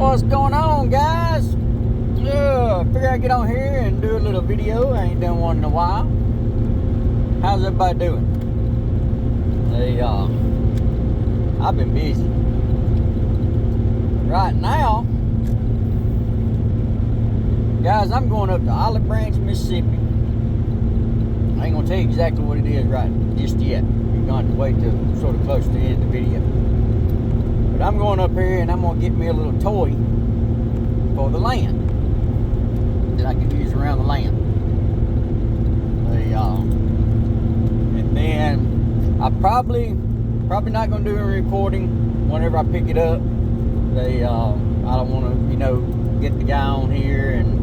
What's going on, guys? Figure I'd get on here and do a little video. I ain't done one in a while. How's everybody doing? I've been busy. Right now, guys, I'm going up to Olive Branch, Mississippi. I ain't gonna tell you exactly what it is right just yet. You're gonna have to wait till sort of close to the end of the video. But I'm going up here and I'm gonna get me a little toy for the land that I can use around the land. And then I probably not gonna do a recording whenever I pick it up. I don't want to, get the guy on here and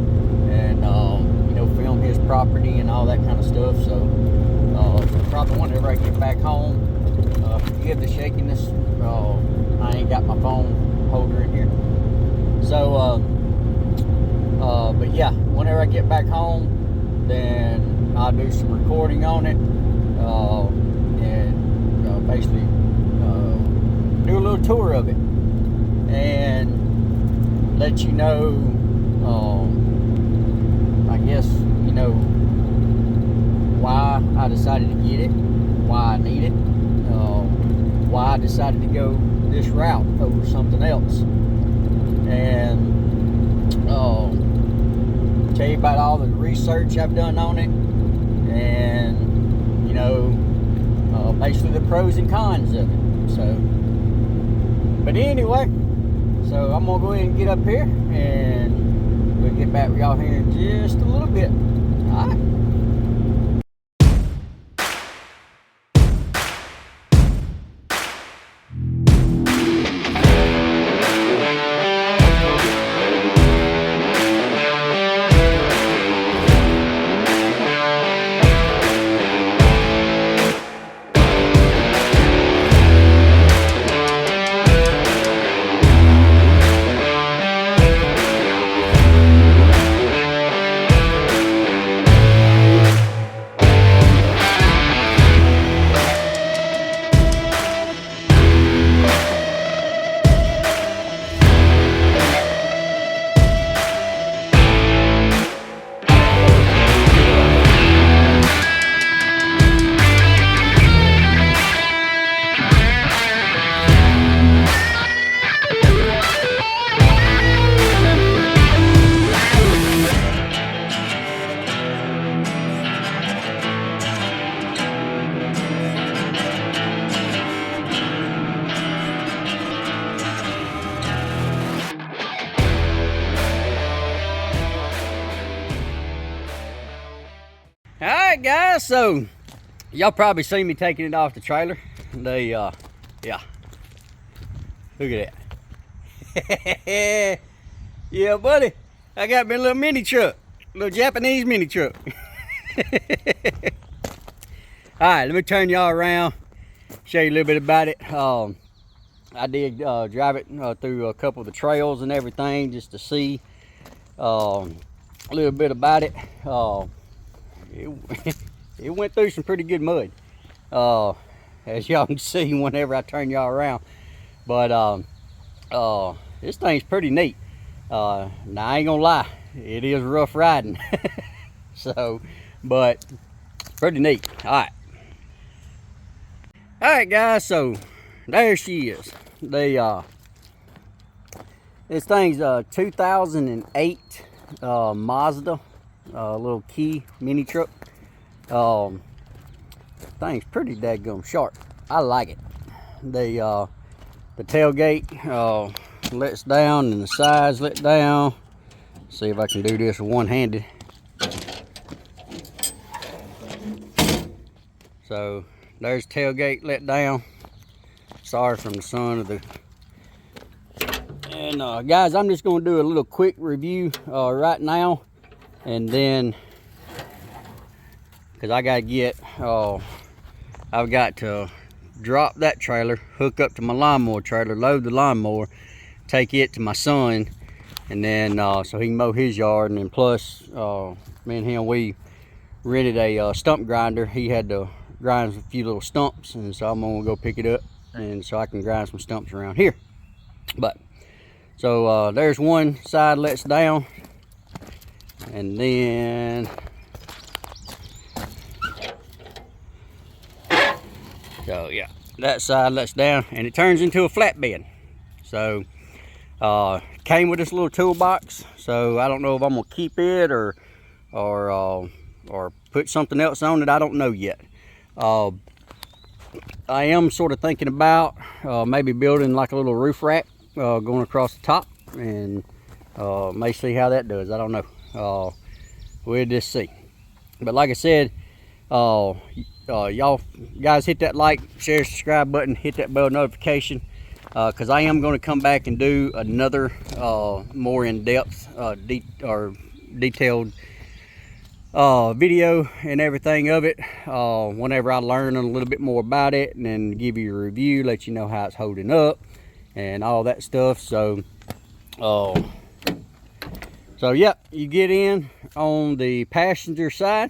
film his property and all that kind of stuff. So probably whenever I get back home, forgive the shakiness. I ain't got my phone holder in here. So, but yeah, whenever I get back home, then I'll do some recording on it, and basically do a little tour of it and let you know, I guess, why I decided to get it, why I need it, why I decided to go this route over something else, and tell you about all the research I've done on it, and basically the pros and cons of it. So, but anyway, so I'm gonna go ahead and get up here and we'll get back with y'all here in just a little bit. All right. Alright guys, so y'all probably seen me taking it off the trailer. Yeah, look at that. Yeah buddy, I got me a little mini truck, a little Japanese mini truck. Alright, let me turn y'all around, show you a little bit about it. I did drive it through a couple of the trails and everything just to see a little bit about it. It went through some pretty good mud, as y'all can see whenever I turn y'all around. But this thing's pretty neat. Now I ain't gonna lie, it is rough riding. So, but pretty neat. All right guys, so there she is. This thing's a 2008 Mazda little key mini truck. Thing's pretty daggum sharp. I like it. The tailgate lets down and the sides let down. See if I can do this one-handed. So there's tailgate let down. Sorry from the sun of the. And guys, I'm just gonna do a little quick review right now. And then, because I gotta get, I've got to drop that trailer, hook up to my lawnmower trailer, load the lawnmower, take it to my son, and then so he can mow his yard. And then plus, me and him, we rented a stump grinder. He had to grind a few little stumps, and so I'm gonna go pick it up, and so I can grind some stumps around here. But So there's one side lets down, and then so yeah, that side lets down and it turns into a flatbed. So came with this little toolbox, so I don't know if I'm gonna keep it or put something else on it. I don't know yet. I am sort of thinking about maybe building like a little roof rack going across the top, and may see how that does. I don't know. We'll just see. But like I said, y'all guys hit that like, share, subscribe button, hit that bell notification, because I am going to come back and do another more in-depth detailed video and everything of it whenever I learn a little bit more about it, and then give you a review, let you know how it's holding up and all that stuff. So yeah, you get in on the passenger side.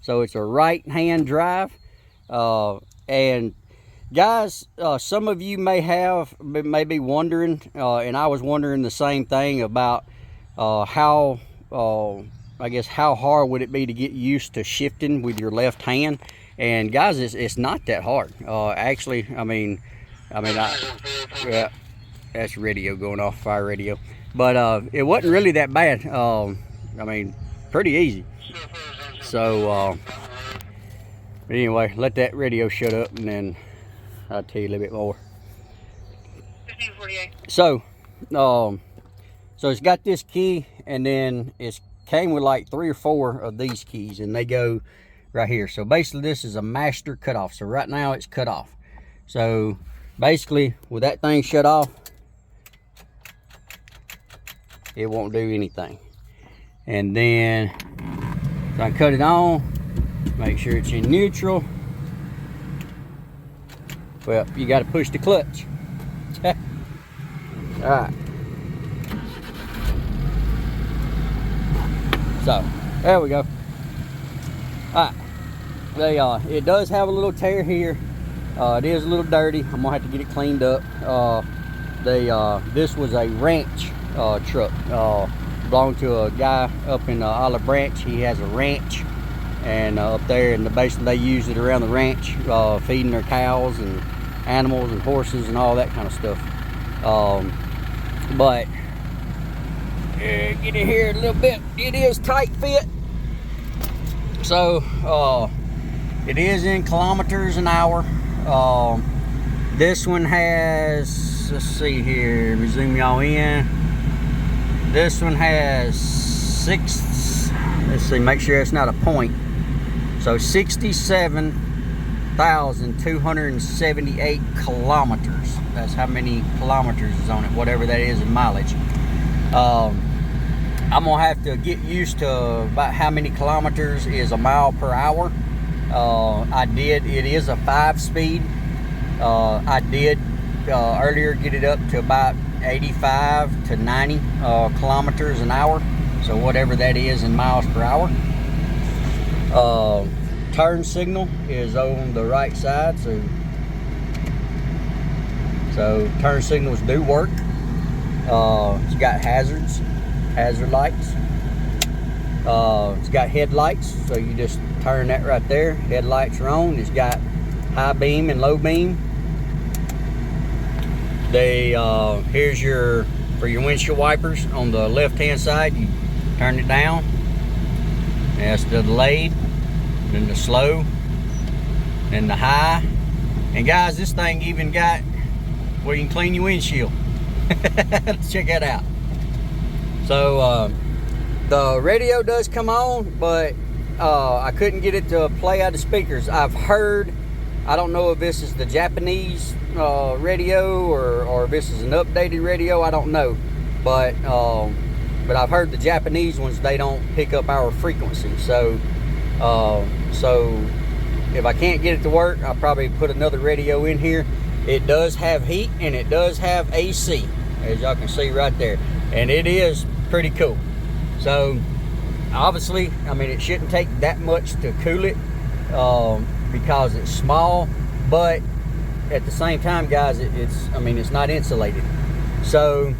So it's a right hand drive, and guys, some of you may be wondering, and I was wondering the same thing about how I guess how hard would it be to get used to shifting with your left hand. And guys, it's not that hard. Actually, I mean, yeah, that's radio going off, fire radio. But it wasn't really that bad. I mean, pretty easy. So anyway, let that radio shut up, and then I'll tell you a little bit more. 1548. So it's got this key, and then it's came with like 3 or 4 of these keys, and they go right here. So basically this is a master cutoff. So right now it's cut off. So basically with that thing shut off, it won't do anything. And then so I cut it on, make sure it's in neutral. Well, you got to push the clutch. All right. So there we go. All right, it does have a little tear here. It is a little dirty. I'm gonna have to get it cleaned up. This was a ranch truck, belonged to a guy up in Olive Branch. He has a ranch, and up there, and basically they use it around the ranch, feeding their cows and animals and horses and all that kind of stuff. But get in here a little bit. It is tight fit. So it is in kilometers an hour. This one has, let's see here, let me zoom y'all in. This one has let's see, make sure it's not a point. So 67,278 kilometers. That's how many kilometers is on it, whatever that is in mileage. I'm gonna have to get used to about how many kilometers is a mile per hour. It is a 5-speed. I did earlier get it up to about 85 to 90 kilometers an hour. So whatever that is in miles per hour. Turn signal is on the right side, so turn signals do work. It's got hazard lights. It's got headlights, so you just turn that right there. Headlights are on. It's got high beam and low beam. Here's for your windshield wipers on the left hand side. You turn it down. That's the delayed, then the slow, then the high. And guys, this thing even got where you can clean your windshield. Let's check that out. So the radio does come on, but I couldn't get it to play out the speakers. I've heard, I don't know if this is the Japanese radio or if this is an updated radio, I don't know. But I've heard the Japanese ones, they don't pick up our frequency. So if I can't get it to work, I'll probably put another radio in here. It does have heat and it does have AC, as y'all can see right there. And it is pretty cool. So obviously, I mean, it shouldn't take that much to cool it because it's small, but at the same time, guys, it's not insulated. So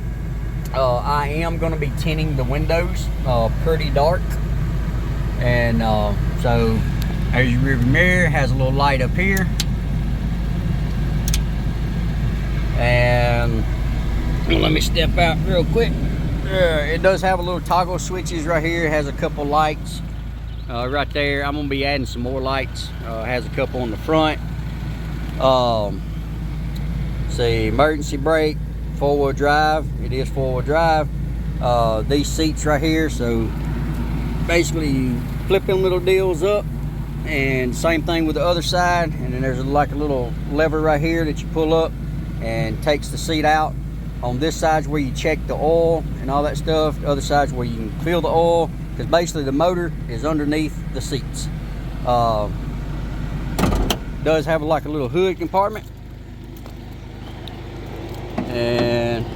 I am going to be tinting the windows pretty dark, and so as your rear mirror has a little light up here, and let me step out real quick. It does have a little toggle switches right here. It has a couple lights right there. I'm gonna be adding some more lights. Has a couple on the front. See, emergency brake, 4-wheel drive. It is 4-wheel drive. These seats right here, so basically you flip them little deals up, and same thing with the other side. And then there's like a little lever right here that you pull up and takes the seat out. On this side's where you check the oil and all that stuff. The other side's where you can fill the oil, because basically the motor is underneath the seats. Does have like a little hood compartment. And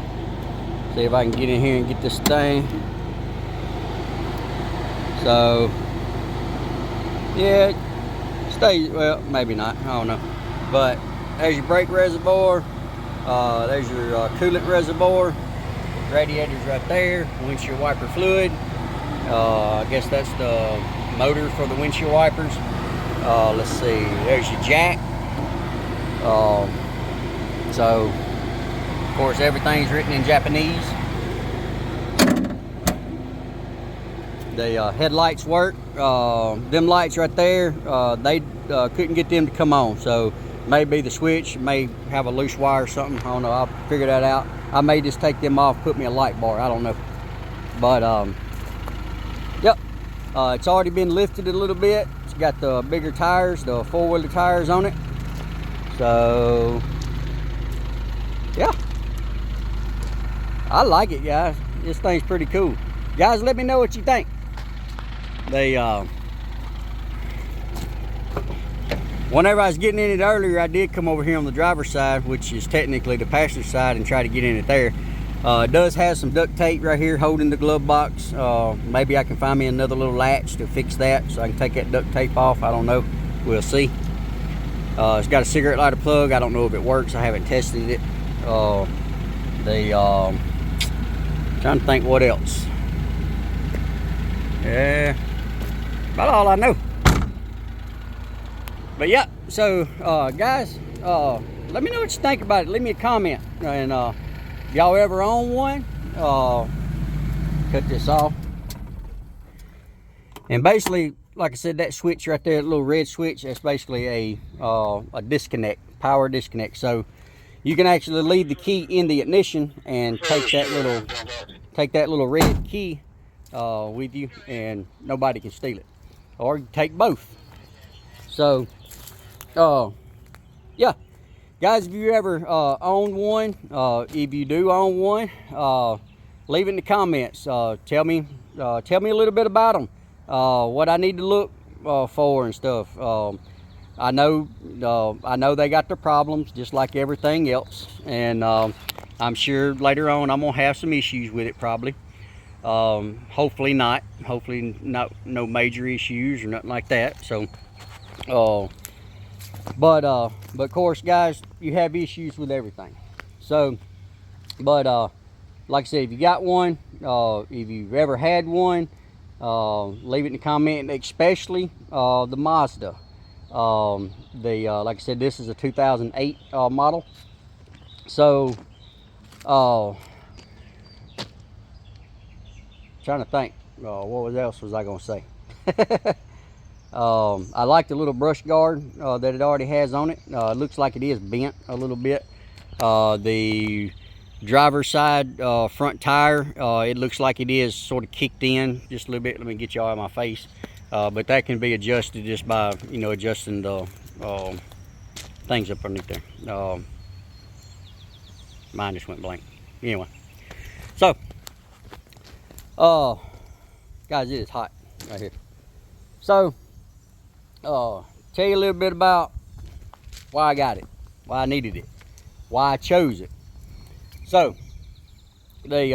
see if I can get in here and get this thing. So yeah, it stays, well, maybe not, I don't know. But there's your brake reservoir. There's your coolant reservoir. Radiator's right there. Windshield wiper fluid. I guess that's the motor for the windshield wipers. Let's see, there's your jack. So of course everything's written in Japanese. The headlights work. Them lights right there, they couldn't get them to come on, so maybe the switch may have a loose wire or something. I don't know, I'll figure that out. I may just take them off, put me a light bar, I don't know. But yep, it's already been lifted a little bit. It's got the bigger tires, the 4-wheeler tires on it. So yeah, I like it, guys. This thing's pretty cool. Guys, let me know what you think. They whenever I was getting in it earlier, I did come over here on the driver's side, which is technically the passenger side, and try to get in it there. It does have some duct tape right here holding the glove box. Maybe I can find me another little latch to fix that, so I can take that duct tape off. I don't know, we'll see. It's got a cigarette lighter plug. I don't know if it works, I haven't tested it. Trying to think what else. Yeah, about all I know. But yeah, so guys, let me know what you think about it. Leave me a comment. And y'all ever own one? Cut this off. And basically, like I said, that switch right there, that little red switch, that's basically a disconnect, power disconnect. So you can actually leave the key in the ignition and take that little red key with you, and nobody can steal it. Or you can take both. So yeah, guys, if you ever own one, if you do own one, leave it in the comments. Tell me a little bit about them, what I need to look for and stuff. I know they got their problems just like everything else, and I'm sure later on I'm gonna have some issues with it probably. Hopefully not no major issues or nothing like that. So but of course, guys, you have issues with everything. So but like I said, if you got one, if you've ever had one, leave it in the comment, especially the Mazda. Like I said, this is a 2008 model. So trying to think, what else was I gonna say? I like the little brush guard that it already has on it. It looks like it is bent a little bit. The driver's side front tire, it looks like it is sort of kicked in just a little bit. Let me get y'all out of my face. But that can be adjusted just by, you know, adjusting the things up underneath there. Mine just went blank. Anyway, so guys, it is hot right here. So tell you a little bit about why I got it, why I needed it, why I chose it. So they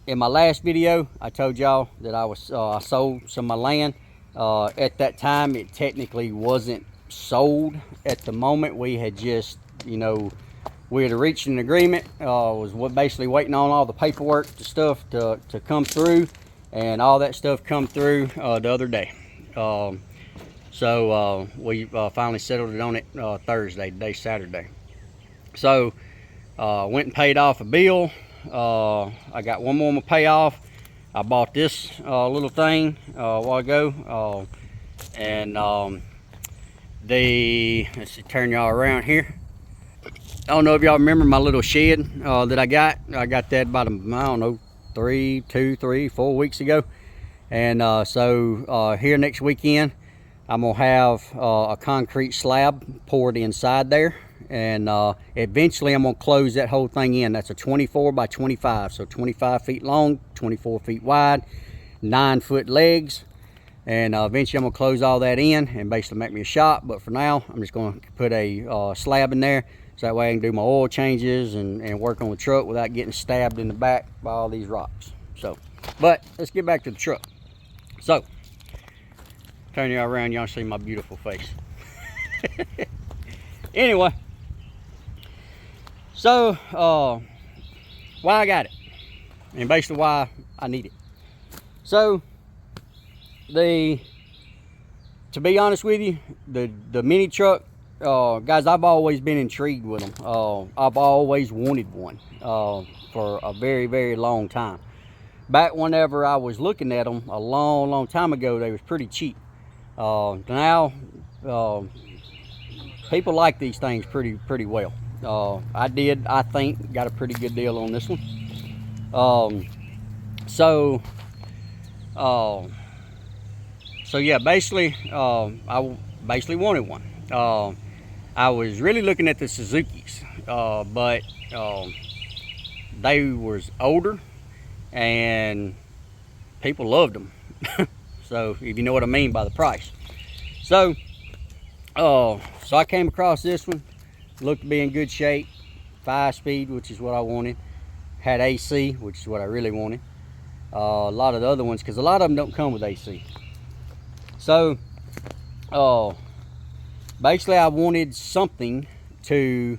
in my last video, I told y'all that I sold some of my land. At that time, it technically wasn't sold at the moment. We had just, you know, we had reached an agreement. Was basically waiting on all the paperwork stuff to come through, and all that stuff come through the other day. So we finally settled it on it Thursday, today Saturday. So went and paid off a bill. I got one more to pay off. I bought this little thing a while ago, and let's see, turn y'all around here. I don't know if y'all remember my little shed that I got. I got that about, I don't know, 3, 4 weeks ago. And so here next weekend, I'm gonna have a concrete slab poured inside there. And eventually I'm gonna close that whole thing in. That's a 24 by 25, so 25 feet long, 24 feet wide, 9-foot legs. And eventually I'm gonna close all that in and basically make me a shop. But for now, I'm just gonna put a slab in there, so that way I can do my oil changes and work on the truck without getting stabbed in the back by all these rocks. So, but let's get back to the truck. So, turn y'all around, y'all see my beautiful face. Anyway, so why I got it, and basically why I need it. So, to be honest with you, the mini truck, guys, I've always been intrigued with them. I've always wanted one for a very, very long time. Back whenever I was looking at them a long time ago, they was pretty cheap. Now people like these things pretty well. I think got a pretty good deal on this one. So yeah, basically I basically wanted one. I was really looking at the Suzuki's, but they was older and people loved them. So if you know what I mean by the price. So I came across this one, looked to be in good shape, 5-speed, which is what I wanted, had AC, which is what I really wanted. A lot of the other ones, because a lot of them don't come with AC. So basically I wanted something to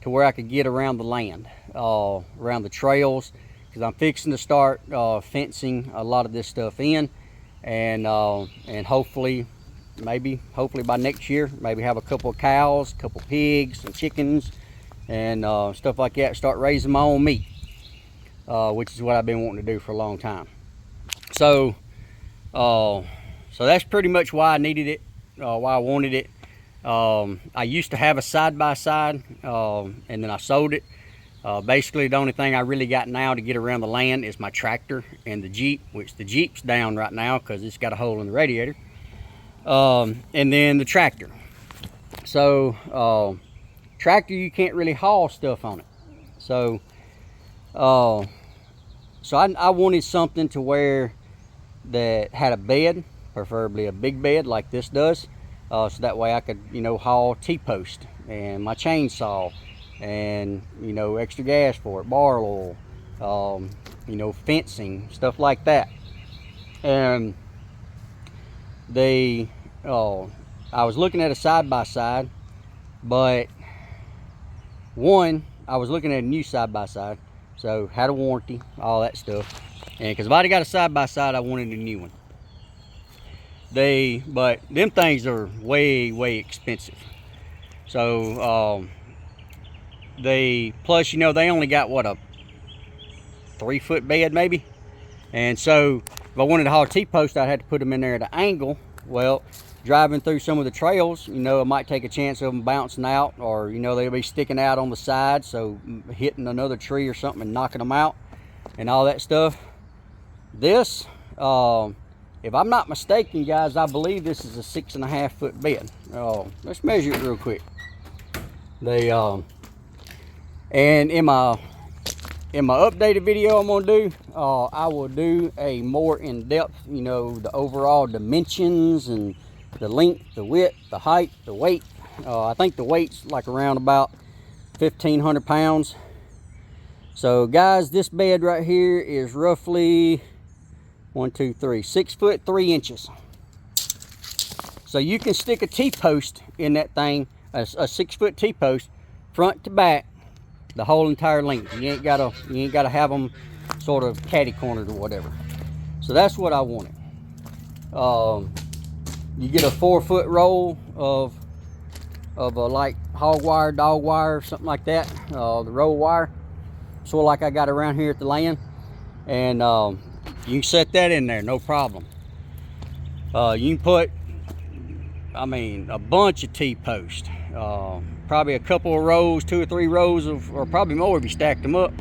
where I could get around the land, around the trails, because I'm fixing to start fencing a lot of this stuff in, and hopefully by next year, maybe have a couple of cows, a couple of pigs, some chickens, and stuff like that. Start raising my own meat, which is what I've been wanting to do for a long time. So that's pretty much why I needed it, why I wanted it. I used to have a side-by-side, and then I sold it. Basically, the only thing I really got now to get around the land is my tractor and the Jeep, which the Jeep's down right now because it's got a hole in the radiator. And then the tractor. So, tractor, you can't really haul stuff on it. So, I wanted something to where that had a bed, preferably a big bed like this does. So that way I could, haul T-post and my chainsaw and, extra gas for it, bar oil, fencing, stuff like that. And I was looking at a side-by-side, but one, I was looking at a new side-by-side, so had a warranty, all that stuff. And because if I'd got a side-by-side, I wanted a new one. But them things are way expensive. So plus they only got what, a 3-foot bed maybe. And so if I wanted to haul T-post, I'd have to put them in there at an angle. Well, driving through some of the trails, I might take a chance of them bouncing out, or they'll be sticking out on the side, so hitting another tree or something and knocking them out and all that stuff. This, if I'm not mistaken, guys, I believe this is a 6.5-foot bed. Let's measure it real quick. And in my updated video I'm gonna do, I will do a more in-depth, the overall dimensions and the length, the width, the height, the weight. I think the weight's like around about 1,500 pounds. So guys, this bed right here is roughly 6 foot 3 inches. So you can stick a T-post in that thing, a 6-foot T-post, front to back, the whole entire length. You ain't gotta have them sort of catty cornered or whatever. So that's what I wanted. You get a 4-foot roll of like hog wire, dog wire, something like that, the roll wire, sort of like I got around here at the land, and you can set that in there, no problem. You can put, I mean, a bunch of T-posts, probably a couple of rows, 2 or 3 rows of, or probably more if you stacked them up,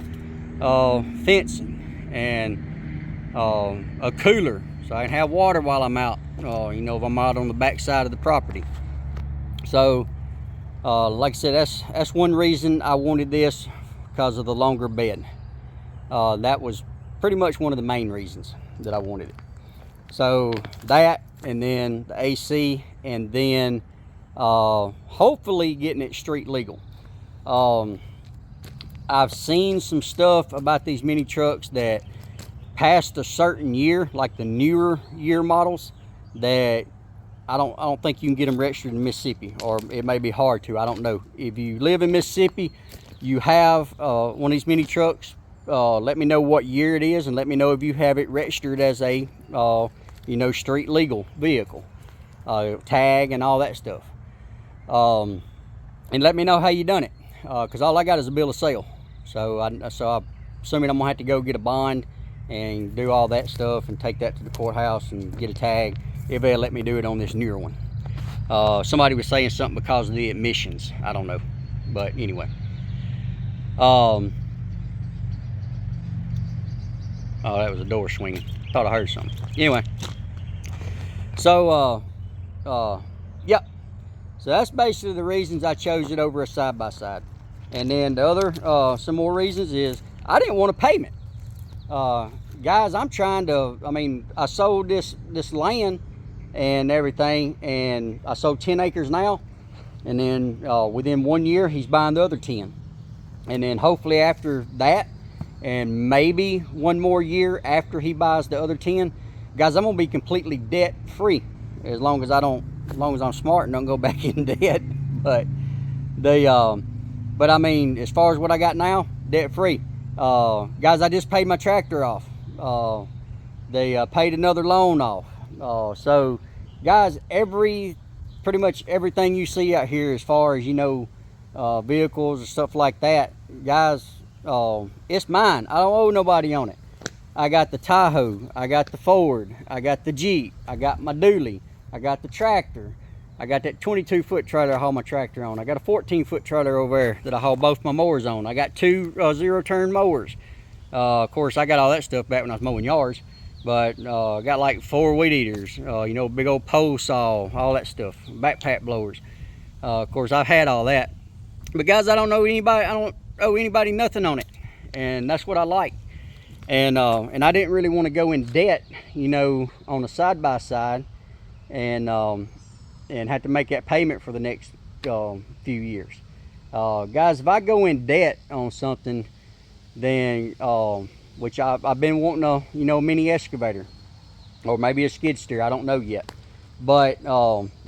fencing, and a cooler, so I can have water while I'm out, you know, if I'm out on the back side of the property. So like I said, that's one reason I wanted this, because of the longer bed. That was pretty much one of the main reasons that I wanted it. So that, and then the AC, and then hopefully getting it street legal. I've seen some stuff about these mini trucks that past a certain year, like the newer year models, that I don't think you can get them registered in Mississippi, or it may be hard to, I don't know. If you live in Mississippi, you have one of these mini trucks, let me know what year it is, and let me know if you have it registered as a you know, street legal vehicle, tag and all that stuff, and let me know how you done it, because all I got is a bill of sale. So I'm assuming I'm gonna have to go get a bond and do all that stuff and take that to the courthouse and get a tag if they'll let me do it on this newer one. Somebody was saying something because of the emissions, I don't know, but anyway. Oh, that was a door swinging. Thought I heard something. Anyway, so yep. So that's basically the reasons I chose it over a side-by-side. And then the other, some more reasons is I didn't want a payment. Guys, I'm trying to, I mean, I sold this land and everything, and I sold 10 acres now, and then within 1 year he's buying the other 10, and then hopefully after that, and maybe 1 more year after he buys the other 10, guys, I'm gonna be completely debt free, as long as I'm smart and don't go back in debt. But but I mean, as far as what I got now, debt free. Guys, I just paid my tractor off. They paid another loan off. So guys, pretty much everything you see out here, as far as, you know, vehicles and stuff like that, guys, it's mine. I don't owe nobody on it. I got the Tahoe, I got the Ford, I got the Jeep, I got my dually, I got the tractor, I got that 22-foot trailer I haul my tractor on, I got a 14-foot trailer over there that I haul both my mowers on, I got 2 zero-turn mowers. Of course, I got all that stuff back when I was mowing yards, but I got like 4 weed eaters, you know, big old pole saw, all that stuff, backpack blowers. Of course, I've had all that. But guys, I don't owe anybody nothing on it, and that's what I like. And I didn't really want to go in debt, you know, on a side-by-side, and have to make that payment for the next few years. Guys, if I go in debt on something, then which I've been wanting a, you know, mini excavator, or maybe a skid steer, I don't know yet. But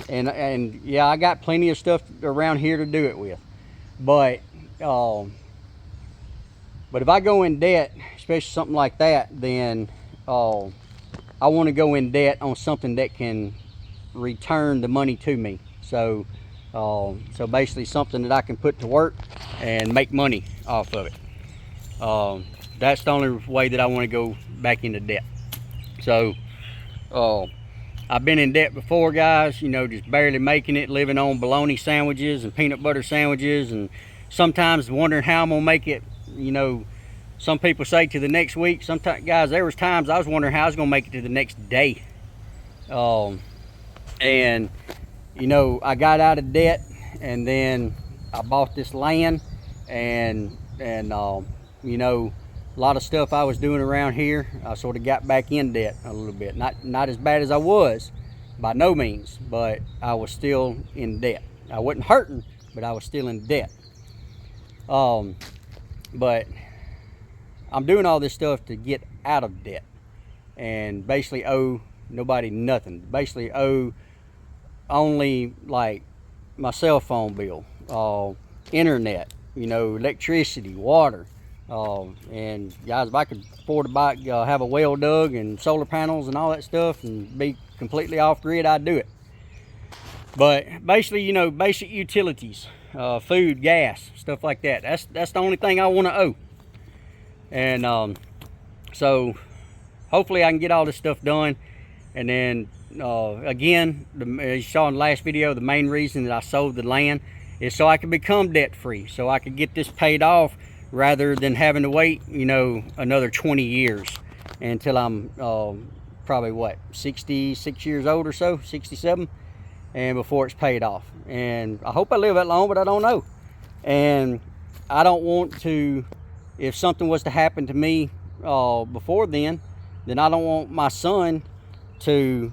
and yeah, I got plenty of stuff around here to do it with. But if I go in debt, especially something like that, then I want to go in debt on something that can return the money to me. So so basically something that I can put to work and make money off of it. That's the only way that I want to go back into debt. So I've been in debt before, guys, you know, just barely making it, living on bologna sandwiches and peanut butter sandwiches, and sometimes wondering how I'm gonna make it. You know, some people say to the next week. Sometimes, guys, there was times I was wondering how I was gonna make it to the next day. And you know, I got out of debt, and then I bought this land, and you know, a lot of stuff I was doing around here, I sort of got back in debt a little bit. Not as bad as I was, by no means, but I was still in debt. I wasn't hurting, but I was still in debt. But I'm doing all this stuff to get out of debt, and basically owe nobody nothing. Basically owe only like my cell phone bill, internet, you know, electricity, water. And guys, if I could afford to buy, have a well dug and solar panels and all that stuff and be completely off grid, I'd do it. But basically, you know, basic utilities, food, gas, stuff like that. That's the only thing I want to owe. And so hopefully I can get all this stuff done. And then again, as you saw in the last video, the main reason that I sold the land is so I could become debt free, so I could get this paid off rather than having to wait, you know, another 20 years until I'm probably what, 66 years old or so, 67, and before it's paid off. And I hope I live that long, but I don't know. And I don't want to, if something was to happen to me before then I don't want my son to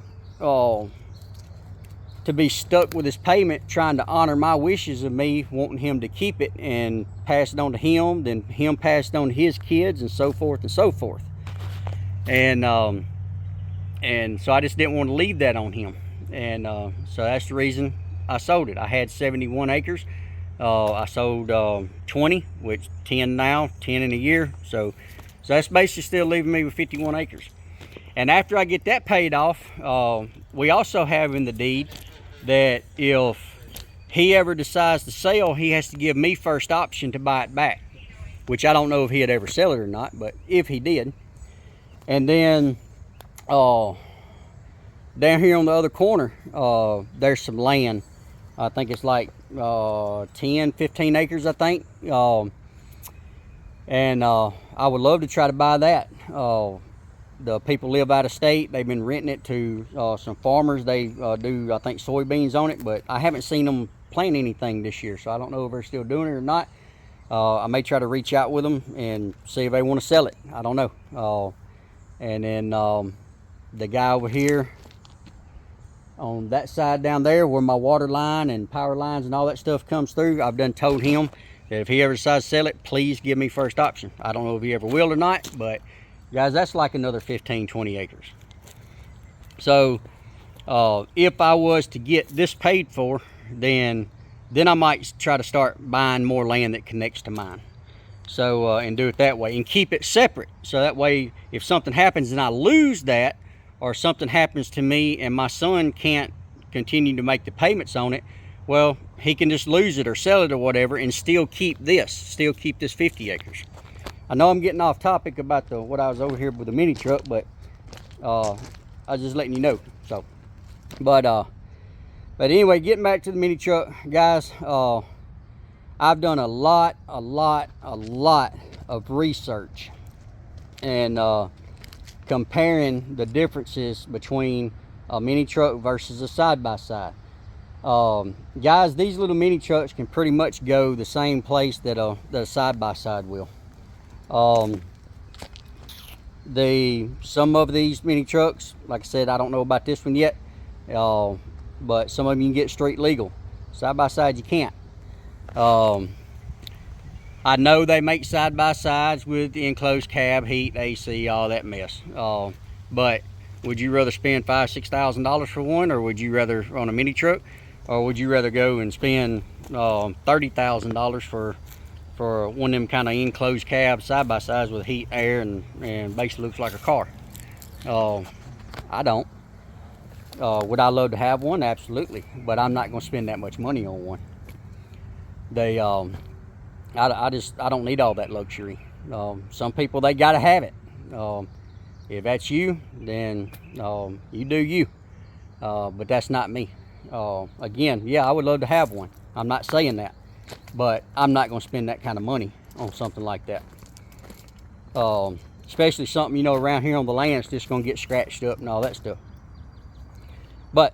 be stuck with his payment, trying to honor my wishes of me wanting him to keep it and pass it on to him, then him pass it on to his kids, and so forth and so forth. And so I just didn't want to leave that on him. And so that's the reason I sold it. I had 71 acres. I sold 20, which 10 now, 10 in a year. So that's basically still leaving me with 51 acres. And after I get that paid off, we also have in the deed that if he ever decides to sell, he has to give me first option to buy it back, which I don't know if he'd ever sell it or not, but if he did. And then down here on the other corner, there's some land. I think it's like 10, 15 acres, I think. And I would love to try to buy that. The people live out of state. They've been renting it to some farmers. They do, I think, soybeans on it, but I haven't seen them plant anything this year, so I don't know if they're still doing it or not. I may try to reach out with them and see if they want to sell it. I don't know. And then the guy over here on that side down there where my water line and power lines and all that stuff comes through, I've done told him that if he ever decides to sell it, please give me first option. I don't know if he ever will or not, but guys, that's like another 15, 20 acres. So if I was to get this paid for, then I might try to start buying more land that connects to mine. So and do it that way and keep it separate. So that way, if something happens and I lose that, or something happens to me and my son can't continue to make the payments on it, well, he can just lose it or sell it or whatever and still keep this 50 acres. I know I'm getting off topic about what I was over here with the mini truck, but I was just letting you know. So, but anyway, getting back to the mini truck, guys, I've done a lot of research and comparing the differences between a mini truck versus a side-by-side. Guys, these little mini trucks can pretty much go the same place that a side-by-side will. Some of these mini trucks, like I said, I don't know about this one yet, but some of them you can get street legal. Side-by-side you can't. I know they make side-by-sides with the enclosed cab, heat, AC, all that mess. But would you rather spend $5,000 to $6,000 for one, or would you rather on a mini truck, or would you rather go and spend $30,000 for one of them kind of enclosed cab side-by-sides with heat, air, and basically looks like a car? I don't. Would I love to have one? Absolutely, but I'm not going to spend that much money on one. I don't need all that luxury. Some people, they gotta have it. If that's you, then you do you. But that's not me. Again, yeah, I would love to have one. I'm not saying that, but I'm not going to spend that kind of money on something like that. Especially something, you know, around here on the land, it's just going to get scratched up and all that stuff. But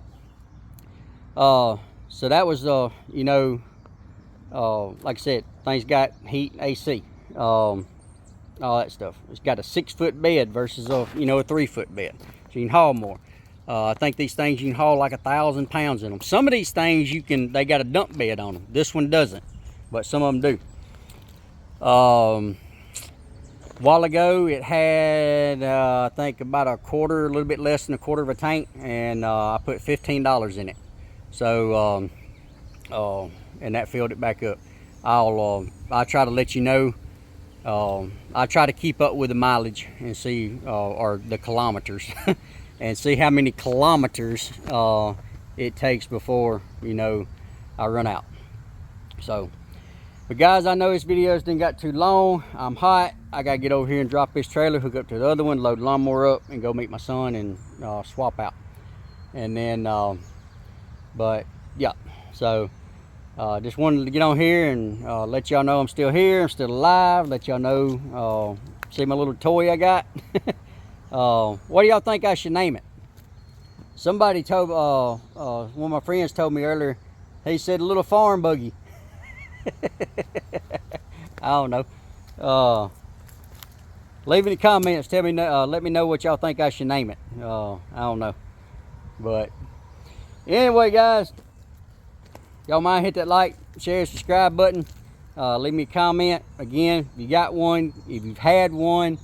so that was you know, like I said, things got heat, AC, all that stuff. It's got a 6-foot bed versus a 3-foot bed, so you can haul more. I think these things you can haul like 1,000 pounds in them. Some of these things they got a dump bed on them. This one doesn't, but some of them do. A while ago it had I think about a little bit less than a quarter of a tank, and I put $15 in it. So and that filled it back up. I try to let you know. I try to keep up with the mileage and see, or the kilometers, and see how many kilometers it takes before, you know, I run out. So, but guys, I know this video's didn't got too long. I'm hot. I gotta get over here and drop this trailer, hook up to the other one, load the lawnmower up, and go meet my son and swap out. And then, but yeah, so just wanted to get on here and let y'all know I'm still here, I'm still alive. Let y'all know, see my little toy I got. What do y'all think I should name it? Somebody told, one of my friends told me earlier, he said a little farm buggy. I don't know. Leave in the comments, tell me, let me know what y'all think I should name it. I don't know. But anyway, guys, y'all mind hit that like, share, subscribe button. Leave me a comment. Again, if you got one, if you've had one,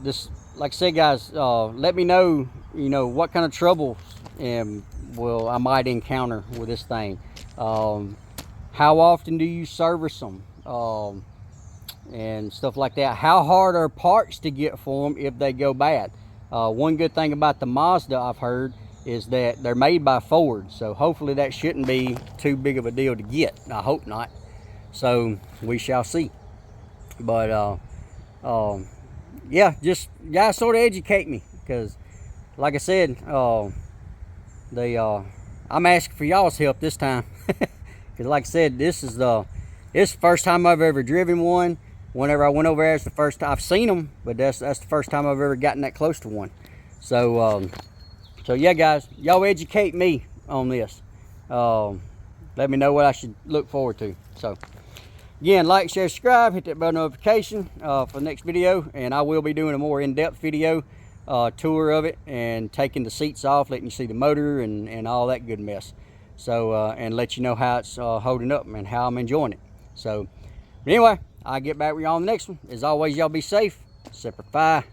just like I said, guys, let me know, you know, what kind of troubles I might encounter with this thing. How often do you service them, and stuff like that? How hard are parts to get for them if they go bad? One good thing about the Mazda I've heard is that they're made by Ford, so hopefully that shouldn't be too big of a deal to get. I hope not. So we shall see. But yeah, just guys, sort of educate me, because like I said, I'm asking for y'all's help this time. Because like I said, this is the first time I've ever driven one. Whenever I went over there, it's the first time I've seen them, but that's the first time I've ever gotten that close to one. So so yeah, guys, y'all educate me on this. Let me know what I should look forward to. So again, like, share, subscribe, hit that bell notification for the next video, and I will be doing a more in-depth video tour of it and taking the seats off, letting you see the motor and all that good mess. So and let you know how it's holding up and how I'm enjoying it. So but anyway, I'll get back with y'all on the next one. As always, y'all be safe. Semper Fi.